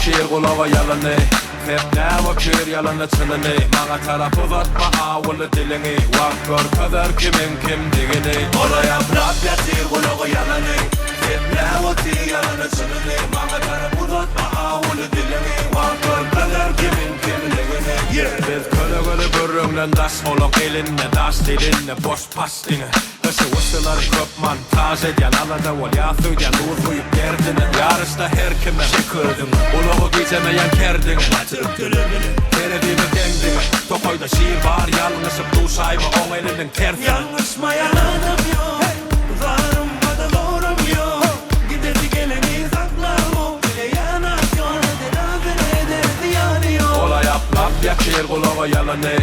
yakir kulağa yalanı hep ne vakir yalanı çınını bana taraf uzatma ağırlı dilini vak gör kadar kimin kim digini oraya bırak yakir kulağa yalanı hep ne vakir yalanı çınını bana taraf uzatma ağırlı dilini vak gör kadar kimin kim digini biz köle köle bürrümden das olak elinle das dilinle boş pastine Kışı ısılar köpman taze diyen alada ol ya söylyen uzuyup derdine yarışta her kime şıkırdım uluğu gizlemeyen kerdine batırıp gülümünü terediğimi kendine tokoyda şiir var yalnızıp du sayma on elinin tersine Yanlışmayan adam yok Varımma da doğrum yok Gideri geleni saklam o bile yanıyor Derafine ederdi yanıyor Ola yap lap yakir kulağa yalanı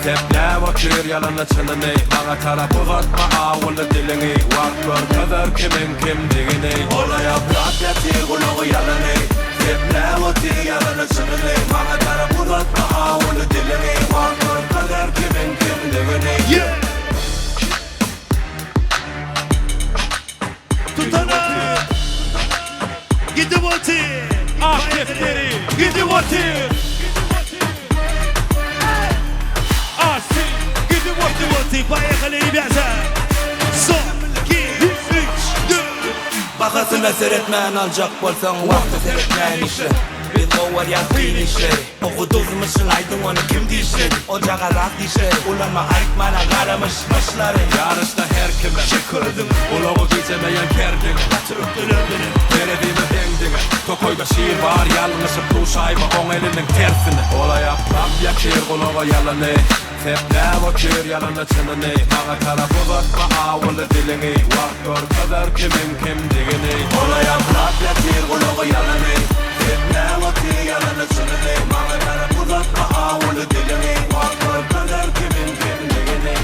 Teple vakir yalanı çınını bana taraf uzatma ağırlı dilini vak gör kadar kimin kim digini Ola yap lap yakir kulağa yalanı Teple vakir yalanı çınını bana taraf uzatma ağırlı dilini vak gör kadar kimin kim digini Tutana Gidi vati Ah defteri Gidi vati Gidi vati Bayakalı ibiyaza Son 2 3 4 Bakasına seyretmeyen ancak bolsan vakti seyretmeyen işe Biz o var ya değil işe Okuduzmuşsun aydın onu kim dişledi Ocağa rast işe Ulanma ayıkmana karamış başları Yarışta her kime şıkırdım uluğu gizlemeyen kerdine Batırıp gülümünü terediğimi dengdine tokoyda şiir var yalnızıp du sayma on elinin tersine Ola yap lap yakir kulağa yalanı Teple vakir yalanı çınını bana taraf uzatma ağırlı dilini vak gör kadar kimin kim digini Ola yap lap yakir kulağa yalanı Teple vakir yalanı çınını bana taraf uzatma ağırlı dilini vak gör kadar kimin kim digini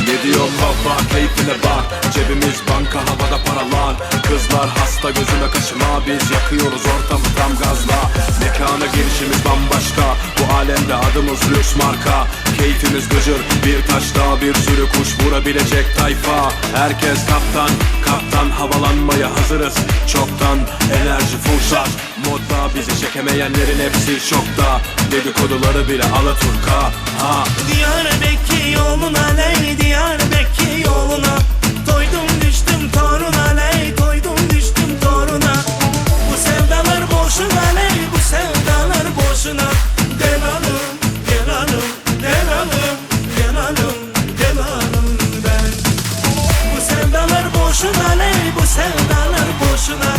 Ne diyor baba keyfine bak Cebimiz banka havada paralar Kızlar hasta gözüme kaşıma Biz yakıyoruz ortamı tam gazla Mekana girişimiz bambaşka Bu alemde adımız lüks marka Keyfimiz gıcır bir taşta Bir sürü kuş vurabilecek tayfa Herkes kaptan kaptan Havalanmaya hazırız çoktan Enerji fırsat modda Bizi çekemeyenlerin hepsi şokta Dedikoduları bile Alaturka ha. Diyarbakır yoluna ley Diyarbakır yoluna Toydum düştüm toruna ley Toydum düştüm toruna Bu sevdalar boşuna ley Bu sevdalar boşuna Gel hanım gel hanım Gel hanım gel hanım Gel hanım ben Bu sevdalar boşuna ley Bu sevdalar boşuna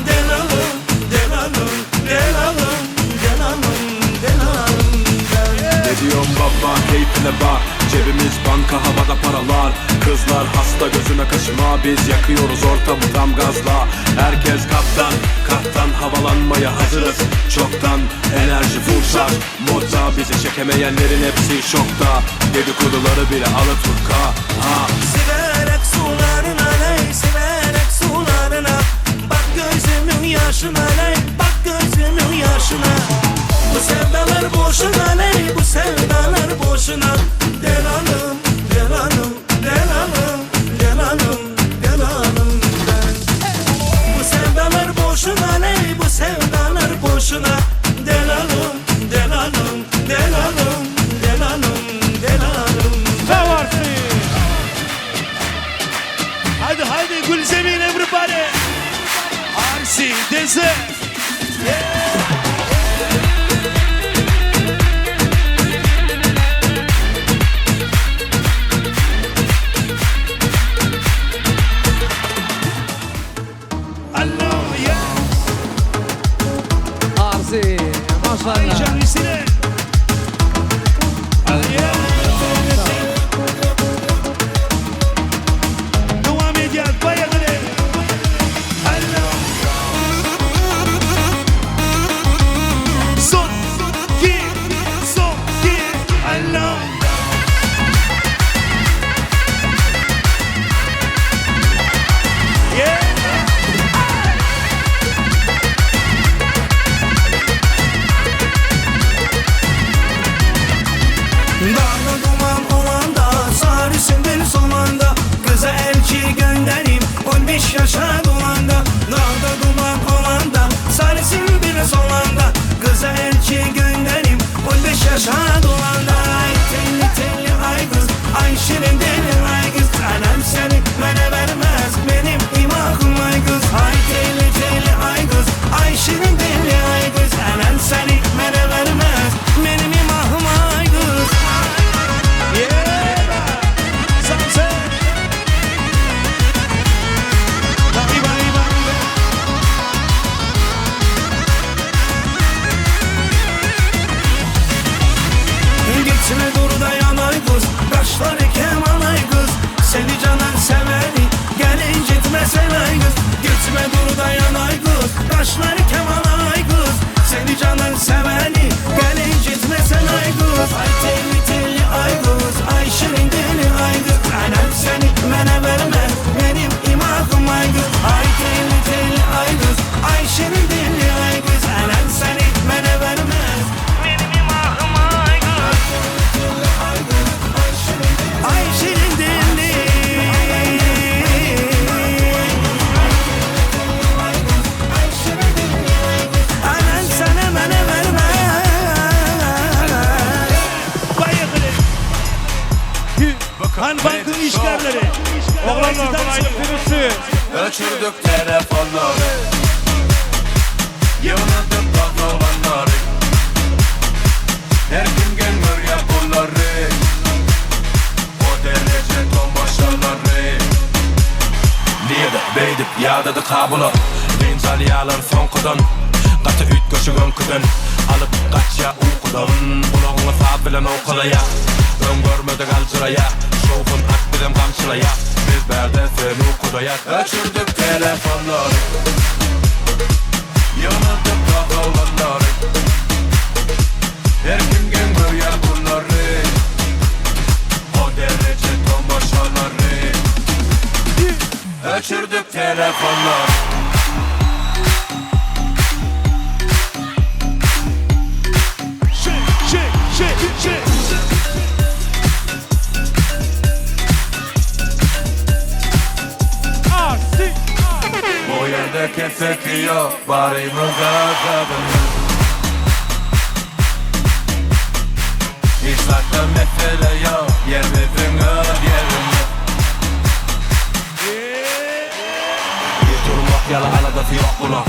Gel hanım gel hanım Gel hanım gel hanım Gel hanım ben Ne diyorsun baba keyfine bak Cebimiz banka havada paralar Kızlar hasta gözüme kaşıma Biz yakıyoruz ortamı tam gazla Herkes kaptan kaptan Havalanmaya hazırız çoktan Enerji fırsat modda Bizi çekemeyenlerin hepsi şokta Dedikoduları bile Alaturka ha. Severek sularına ley Severek sularına Bak gözümün yaşına ley Bak gözümün yaşına Bu sevdalar boşuna ley Bu sevdalar boşuna Gel hanım Gel hanım Gel hanım Gel hanım Gel hanım ben Bu sevdalar boşuna ley Bu sevdalar boşuna Gel hanım Gel hanım Gel hanım Gel hanım Gel hanım Ne varsın? Hadi Gülzemin everybody Arsi Desert Allah ya Arsi maşallah Aycan Hüseyin'e Devam ediyor bayağı Allah Son ki Allah Yeah Dağda duman olanda sarı sümbül somanda Kıza elçi göndereyim 15 yaşa dolanda Dağda Kaşları keman ay kız Seni canın seveni Gelin gitmesen ay kız Ay telli telli ay kız Ay şirin deli ay kız Anam seni bana verme Benim imahım ay kız Ay telli telli ay kız Ay şirin deli ay kız Anam seni bana verme Benim imahım ay kız Ay şirin deli Anan sana bana verme Hanbank'ın işgalleri. Oğlanlar kolaylık birisi. Öçürdük telefonları Yığınıdık oğlanları Her gün gelmir ya bunları O derece tombaşaları Liyede beydip yağdadı kabulu Rinzaliyalar sonkudan Katı üt köşü önküden Alıp kaç ya uykudan Kulağını sağ bilen okulaya Ön görmedik alçıraya Şoğun ak bilem kamçılaya Biz berde seni ukudaya Öçürdük telefonları Yığınıdık oğlanları Her gün gelmir ya bunları O derece tombaşaları Öçürdük telefonları Shake. RC. Bu yerde kesek yok Barımıza kadın İşlakta mesele yok Yerimizin öl yerinde Durmak yalı aladası yok buna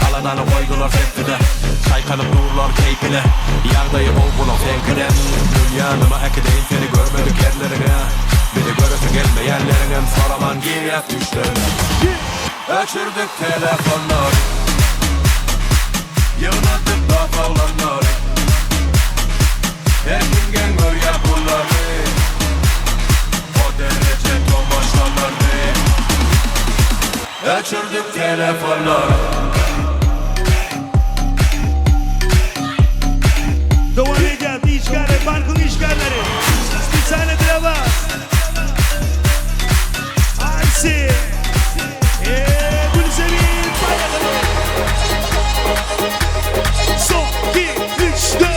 Aladanı koydular sesine Çaykanıp dururlar keyfine Yağdayı ol buna senkine Dünyanıma ekideyin seni görmedik yerlerine Bir de görüsü gelmeyenlerinin soraman gir yat düşlerine Öçürdük telefonları Yığınıdık laf olanları Her gün gelmir ya bunları O derece tombaşaları Öçürdük telefonları Doğan'a geldi işgali, bankın işgalleri. Bir tane bile var. RC. Gülsemin bayağı. Son, 2, 3, 4.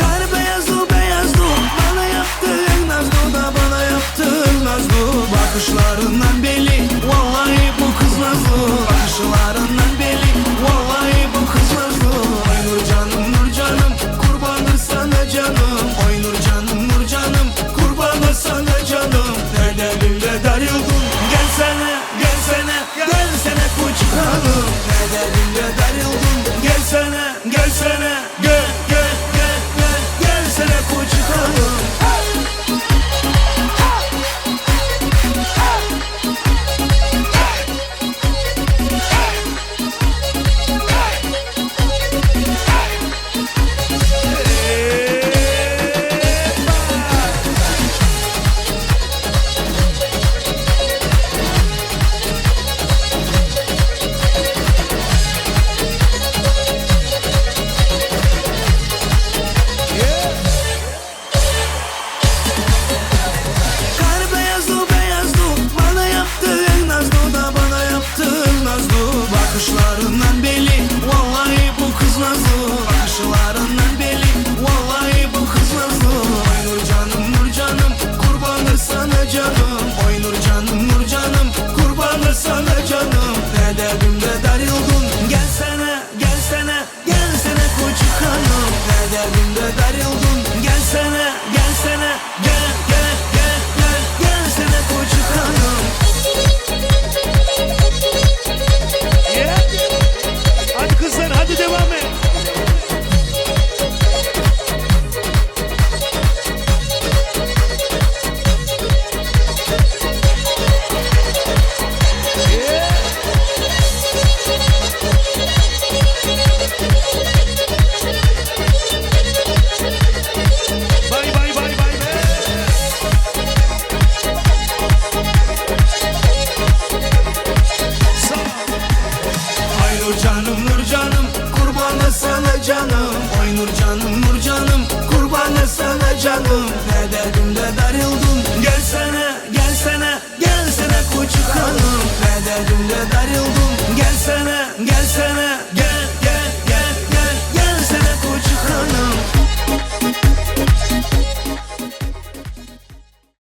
Kar beyazlı beyazlı Bana yaptığın nazlı da bana yaptığın nazlı Bakışlarından belli Vallahi bu kız nazlı Bakışlarından belli Vallahi bu kız nazlı Oy nur canım nur canım Kurbanı sana canım Oy nur canım nur canım Kurbanı sana canım Nedenimle darıldım Gelsene gelsene Gelsene küçük hanım Nedenimle darıldım Gelsene gelsene Gel gel gel gel Gelsene küçük hanım Hadi devam et. Bay bay bay bay be. Sağ ol. Ay Nur canım kurbanı sana canım. Ay Nur canım kurbanı sana canım. Ne dedim de darıldım. Gelsene